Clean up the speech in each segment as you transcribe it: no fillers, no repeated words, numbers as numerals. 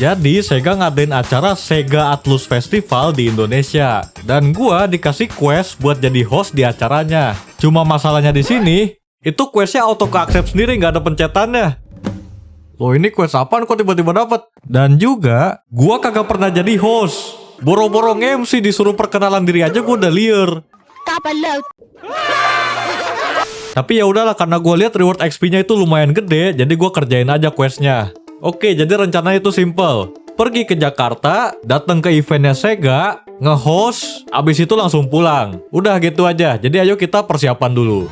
Jadi Sega ngadain acara Sega Atlus Festival di Indonesia. Dan gua dikasih quest buat jadi host di acaranya. Cuma masalahnya di sini, itu questnya auto ke-accept sendiri, nggak ada pencetannya. Loh ini quest apaan kok tiba-tiba dapet? Dan juga, gua kagak pernah jadi host. Boro-boro MC disuruh perkenalan diri aja gua udah liar. Tapi ya udahlah, karena gua lihat reward XP-nya itu lumayan gede, jadi gua kerjain aja questnya. Oke, jadi rencananya itu simple. Pergi ke Jakarta, datang ke eventnya Sega, nge-host, abis itu langsung pulang. Udah gitu aja, jadi ayo kita persiapan dulu.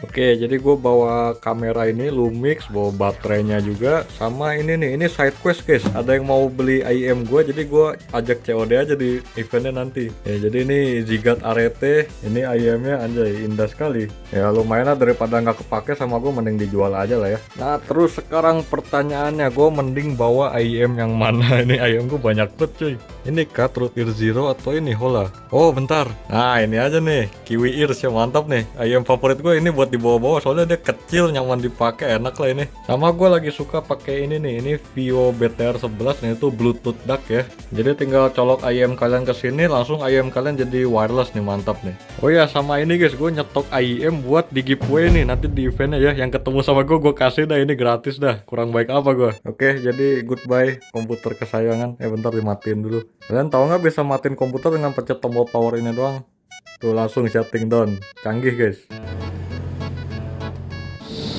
Oke, jadi gue bawa kamera ini Lumix, bawa baterainya juga, sama ini nih, ini side quest guys. Ada yang mau beli IM gue, jadi gue ajak COD aja di eventnya nanti. Ya, jadi ini Zigat Arete, ini IM-nya anjay indah sekali. Ya lumayan lah, daripada nggak kepake sama gue mending dijual aja lah ya. Nah terus sekarang pertanyaannya, gue mending bawa IM yang mana? Ini IM gue banyak banget cuy. Ini Cut Root Ear Zero atau ini Hola? Oh bentar. Nah ini aja nih, Kiwi Ears ya, mantap nih. IM favorit gue ini buat dibawa-bawa, soalnya dia kecil, nyaman dipakai, enak lah ini. Sama gue lagi suka pakai ini nih, ini Vio BTR 11 nih, itu Bluetooth DAC ya. Jadi tinggal colok IM kalian ke sini, langsung IM kalian jadi wireless nih, mantap nih. Oh ya sama ini guys, gue nyetok IM buat di giveaway nih nanti di eventnya ya. Yang ketemu sama gue kasih dah, ini gratis dah. Kurang baik apa gue? Oke, jadi goodbye komputer kesayangan. Bentar dimatiin dulu. Kalian tahu nggak bisa matiin komputer dengan pencet tombol power ini doang? Tuh langsung shutting down. Canggih guys.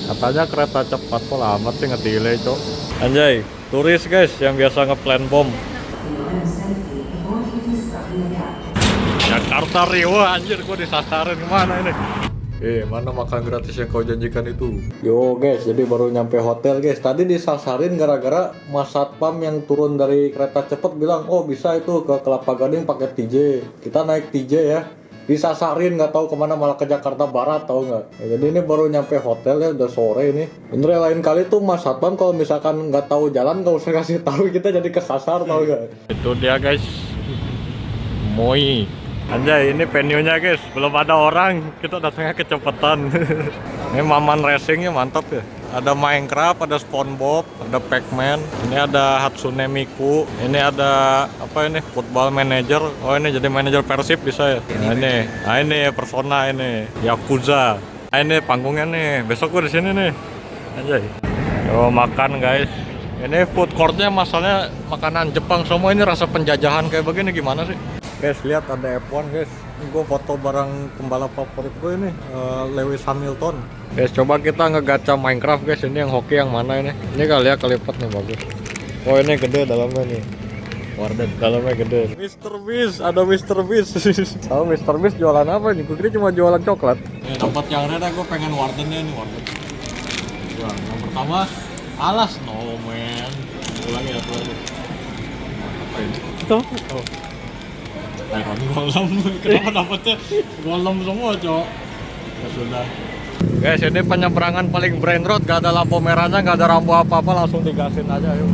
Katanya kereta cepat, kok amat sih nge-delay cok. Anjay, turis guys yang biasa ngeplan bom. Jakarta Riwa, anjir gua disasarin kemana ini? Mana makan gratis yang kau janjikan itu? Yo guys, jadi baru nyampe hotel guys. Tadi disasarin gara-gara mas satpam yang turun dari kereta cepat bilang, oh bisa itu ke Kelapa Gading pakai TJ. Kita naik TJ ya. Disasarin nggak tahu kemana, malah ke Jakarta Barat, tahu nggak? Ya, jadi ini baru nyampe hotel ya, udah sore ini. Bener ya, lain kali tuh mas satpam kalau misalkan nggak tahu jalan nggak usah kasih tahu, kita jadi kesasar, tahu nggak? Itu dia guys, Moi. Anjay, ini venue-nya guys, belum ada orang, kita datangnya kecepatan. Ini Maman Racing-nya mantap ya. Ada Minecraft, ada SpongeBob, ada Pac-Man, ini ada Hatsune Miku, ini ada apa ini, Football Manager. Oh ini jadi manajer Persib bisa ya. Nah ini Persona, ini Yakuza. Nah, ini panggungnya nih, besok gua di sini nih. Anjay. Yo makan guys. Ini food court-nya masalahnya makanan Jepang semua, ini rasa penjajahan kayak begini gimana sih? Guys, lihat ada F1 guys. Ini gue foto bareng pembalap favorit gue ini, Lewis Hamilton. Guys, coba kita ngegacha Minecraft guys. Ini yang hoki yang mana ini? Ini kali ya, kelipat nih, bagus. Oh ini gede dalamnya nih. Warden dalamnya gede. Mr. Beast, ada Mr. Beast. Tahu Mr. Beast jualan apa nih? Gue kira cuma jualan coklat. Dapat yang reda, gue pengen wardennya nih, warden. Yang pertama, alas no man. Ulangi ya, ulangi. Apa ini? Itu? Oh. Iron Golem, kenapa dapetnya golem semua cok? Ya sudah guys, ini penyeberangan paling brain road, gak ada lampu merahnya, gak ada rambu apa-apa, langsung digasin aja yuk.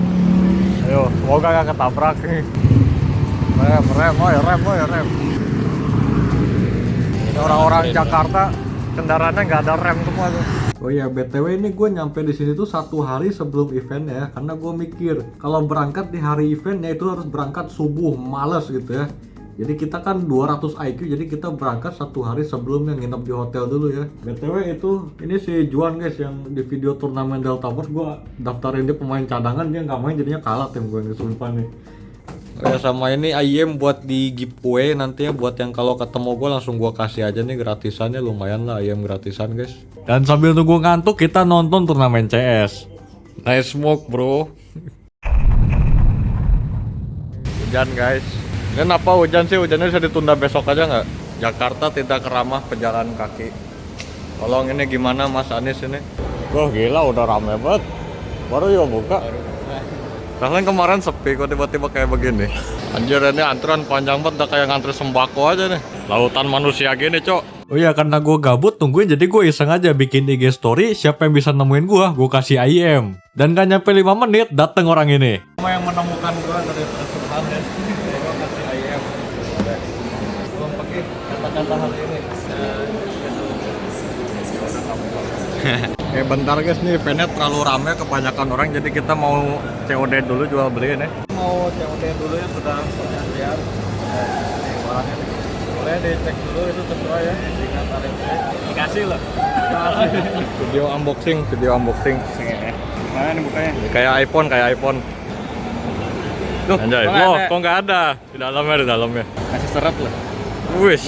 Ayo, semoga gak ketabrak nih. Rem. Ini orang-orang Jakarta kendaraannya gak ada rem semua tuh. Oh iya, BTW ini gue nyampe di sini tuh 1 hari sebelum event ya, karena gue mikir kalau berangkat di hari eventnya itu harus berangkat subuh, males gitu ya. Jadi kita kan 200 IQ, jadi kita berangkat 1 hari sebelumnya, nginep di hotel dulu ya. BTW itu, ini si Juan guys yang di video turnamen Delta Force, gue daftarin dia pemain cadangan, dia nggak main jadinya kalah tim gue nih, sumpah nih. Oh ya, sama ini IM buat di giveaway nantinya, buat yang kalau ketemu gue langsung gue kasih aja nih gratisannya, lumayan lah IM gratisan guys. Dan sambil tunggu ngantuk, kita nonton turnamen CS. Nice smoke bro. Hujan guys. Kenapa hujan sih? Hujannya bisa ditunda besok aja nggak? Jakarta tidak ramah pejalan kaki. Tolong ini gimana Mas Anies ini? Wah gila, udah rame banget. Baru juga buka. Kalian kemarin sepi kok tiba-tiba kayak begini. Anjir, ini antrian panjang banget, udah kayak ngantri sembako aja nih. Lautan manusia gini cok. Oh iya, karena gue gabut tungguin, jadi gue iseng aja bikin IG story. Siapa yang bisa nemuin gue kasih IM. Dan gak nyampe 5 menit dateng orang ini. Sama yang menemukan gue dari persembahan ya. Gue kasih IM. Belum pakai kata-kata hari ini. Bentar guys, nih eventnya terlalu rame, kebanyakan orang, jadi kita mau COD dulu, jual beli nih. Mau COD dulu ya, sudah lihat. Barangnya nih. Boleh dicek dulu itu sesuai ya dengan tarifnya. Dikasih loh. Video unboxing. Mana nih bukanya? Kayak iPhone. Duh, Anjay, kok nggak ada di dalamnya. Kasih seret loh. Wih,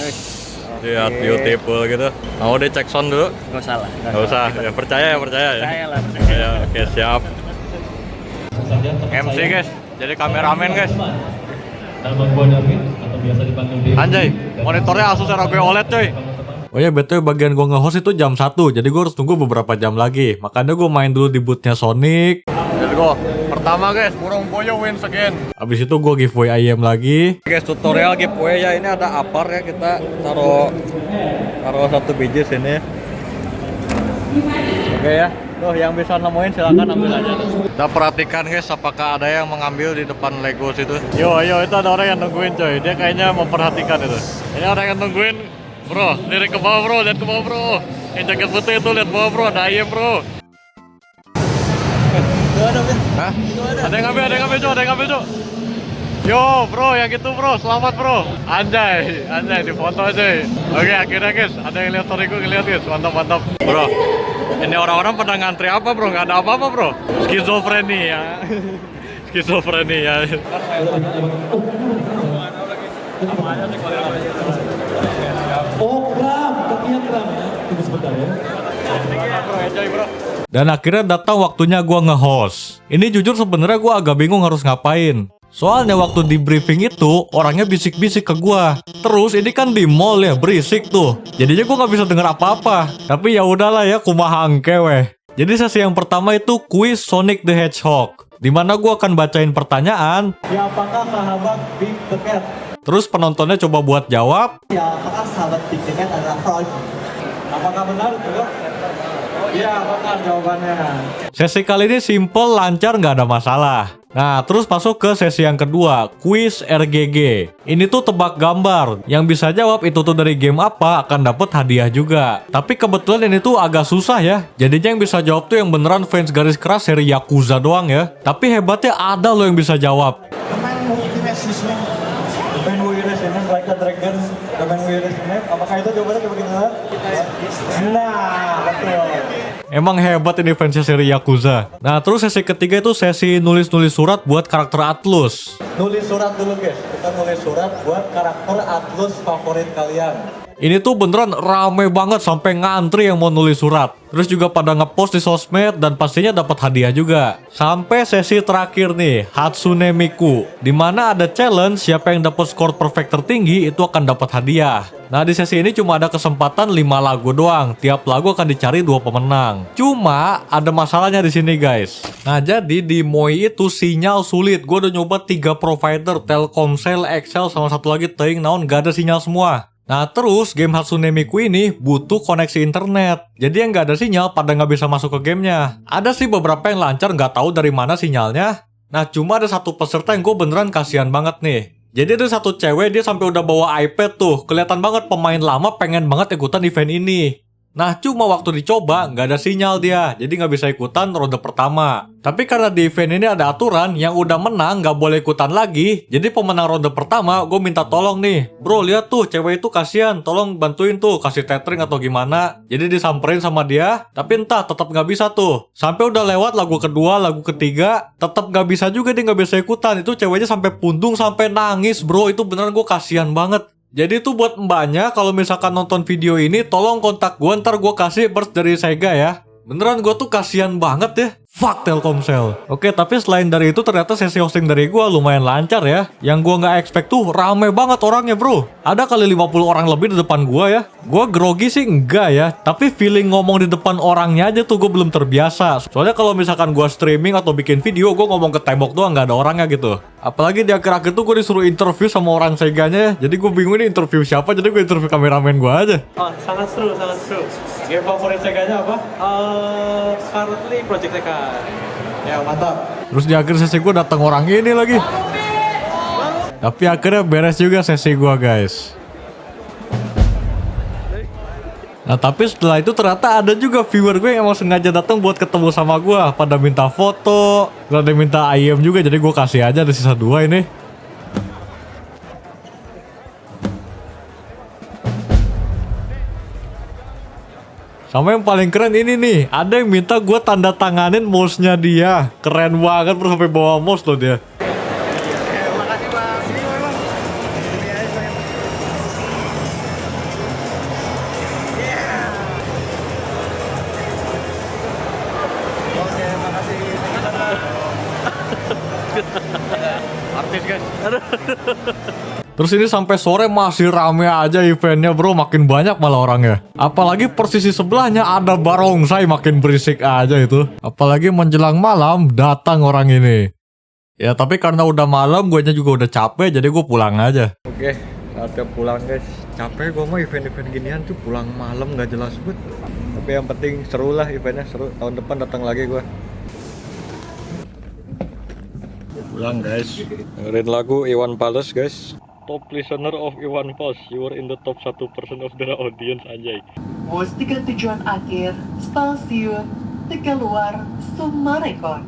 lihat beautiful gitu. Mau dicek sound dulu? Gak usah lah. Nggak usah, ya percaya ya. Percaya lah. Ya, oke siap. MC guys, jadi kameramen guys. Anjay, monitornya Asus ROG OLED coy. Oh ya, BTW bagian gua nge-host itu jam 1, jadi gua harus tunggu beberapa jam lagi. Makanya gua main dulu di bootnya Sonic. Let's go. Pertama guys, burung puyuh wins again. Abis itu gua giveaway ayam lagi. Guys, tutorial giveaway ya, ini ada apar ya, kita taruh satu biji sini. Oke ya. Tuh, yang bisa nemuin silakan ambil aja. Kita perhatikan guys, apakah ada yang mengambil di depan Lego situ. Yo, itu ada orang yang nungguin coy. Dia kayaknya memperhatikan itu. Ini orang yang nungguin. Bro, lihat ke bawah bro, Yang jaket putih itu lihat bawah bro, ada ayam bro. Hah? Ada yang ngambil coy. Yo bro, yang itu bro, selamat bro. Anjay, di foto coy. Oke, akhirnya guys, ada yang lihat story gue, ngeliat guys, mantap. Bro, ini orang-orang pada ngantri apa bro? Nggak ada apa-apa bro. Skizofrenia. Oh, kram ya. Tunggu sebentar ya. Dan akhirnya datang waktunya gua nge-host. Ini jujur sebenarnya gua agak bingung harus ngapain. Soalnya waktu di briefing itu orangnya bisik-bisik ke gua. Terus ini kan di mall ya, berisik tuh. Jadinya gua nggak bisa denger apa-apa. Tapi ya udahlah ya, kumaha engke weh. Jadi sesi yang pertama itu kuis Sonic the Hedgehog, di mana gua akan bacain pertanyaan. Siapakah sahabat Big the Cat? Terus penontonnya coba buat jawab. Siapakah sahabat Big the Cat adalah Frog? Apakah benar itu? Iya, benar jawabannya. Sesi kali ini simple, lancar, nggak ada masalah. Nah, terus masuk ke sesi yang kedua, kuis RGG. Ini tuh tebak gambar. Yang bisa jawab itu tuh dari game apa akan dapat hadiah juga. Tapi kebetulan ini tuh agak susah ya. Jadinya yang bisa jawab tuh yang beneran fans garis keras seri Yakuza doang ya. Tapi hebatnya ada loh yang bisa jawab. Like the Dragon, apakah itu jawabannya coba kita lihat? Nah, betul. Emang hebat ini fansnya seri Yakuza. Nah, terus sesi ketiga itu sesi nulis-nulis surat buat karakter Atlus. Nulis surat dulu guys, kita nulis surat buat karakter Atlus favorit kalian. Ini tuh beneran rame banget sampai ngantri yang mau nulis surat. Terus juga pada ngepost di sosmed dan pastinya dapat hadiah juga. Sampai sesi terakhir nih, Hatsune Miku, dimana ada challenge siapa yang dapat skor perfect tertinggi itu akan dapat hadiah. Nah, di sesi ini cuma ada kesempatan 5 lagu doang. Tiap lagu akan dicari 2 pemenang. Cuma ada masalahnya di sini guys. Nah, jadi di Moi itu sinyal sulit. Gue udah nyoba 3 provider, Telkomsel, XL, sama satu lagi Teing Naon, gak ada sinyal semua. Nah, terus game Hatsune Miku ini butuh koneksi internet. Jadi yang nggak ada sinyal pada nggak bisa masuk ke gamenya. Ada sih beberapa yang lancar, nggak tahu dari mana sinyalnya. Nah, cuma ada satu peserta yang gue beneran kasihan banget nih. Jadi ada satu cewek, dia sampai udah bawa iPad tuh. Kelihatan banget pemain lama pengen banget ikutan event ini. Nah, cuma waktu dicoba nggak ada sinyal dia, jadi nggak bisa ikutan ronde pertama. Tapi karena di event ini ada aturan, yang udah menang nggak boleh ikutan lagi. Jadi pemenang ronde pertama, gue minta tolong nih, bro lihat tuh cewek itu kasihan, tolong bantuin tuh, kasih tethering atau gimana. Jadi disamperin sama dia, tapi entah tetap nggak bisa tuh. Sampai udah lewat lagu kedua, lagu ketiga, tetap nggak bisa juga, dia nggak bisa ikutan. Itu ceweknya sampai pundung, sampai nangis bro, itu beneran gue kasihan banget. Jadi tuh buat mbaknya, kalau misalkan nonton video ini, tolong kontak gue, ntar gue kasih burst dari Sega ya. Beneran gue tuh kasihan banget ya. Fuck Telkomsel. Oke, tapi selain dari itu ternyata sesi hosting dari gue lumayan lancar ya. Yang gue nggak expect tuh rame banget orangnya bro. Ada kali 50 orang lebih di depan gue ya. Gue grogi sih enggak ya, tapi feeling ngomong di depan orangnya aja tuh gue belum terbiasa. Soalnya kalau misalkan gue streaming atau bikin video, gue ngomong ke tembok doang, nggak ada orangnya gitu. Apalagi di akhir-akhir tuh gue disuruh interview sama orang Seganya ya. Jadi gue bingung nih interview siapa, jadi gue interview kameramen gue aja. Oh, sangat seru, sangat seru. Game favorit Seganya apa? Currently Project Sega. Ya, mantap. Terus di akhir sesi gue datang orang ini lagi. Tapi akhirnya beres juga sesi gue guys. Nah tapi setelah itu ternyata ada juga viewer gue yang emang sengaja datang buat ketemu sama gue. Pada minta foto, pada minta ayam juga, jadi gue kasih aja ada sisa 2 ini. Sama yang paling keren ini nih, ada yang minta gue tanda tanganin mouse-nya dia. Keren banget bro, sampai bawa mouse loh dia. Makasih bang. Ini bang. Ini aja bang. Oke, makasih. Artis guys. Terus ini sampai sore masih rame aja eventnya bro, makin banyak malah orangnya. Apalagi posisi sebelahnya ada barongsai, makin berisik aja itu. Apalagi menjelang malam datang orang ini. Ya tapi karena udah malam, gue juga udah capek, jadi gue pulang aja. Oke, saatnya pulang guys. Capek gue mah event-event ginian tuh pulang malam gak jelas banget. Tapi yang penting seru lah eventnya, seru. Tahun depan datang lagi gue. Pulang guys. Dengerin lagu Iwan Fals guys. Top listener of Iwan Fals, you were in the top 1% of the audience anjay. Bus dengan tujuan akhir, stasiun Tegaluar, Summarecon.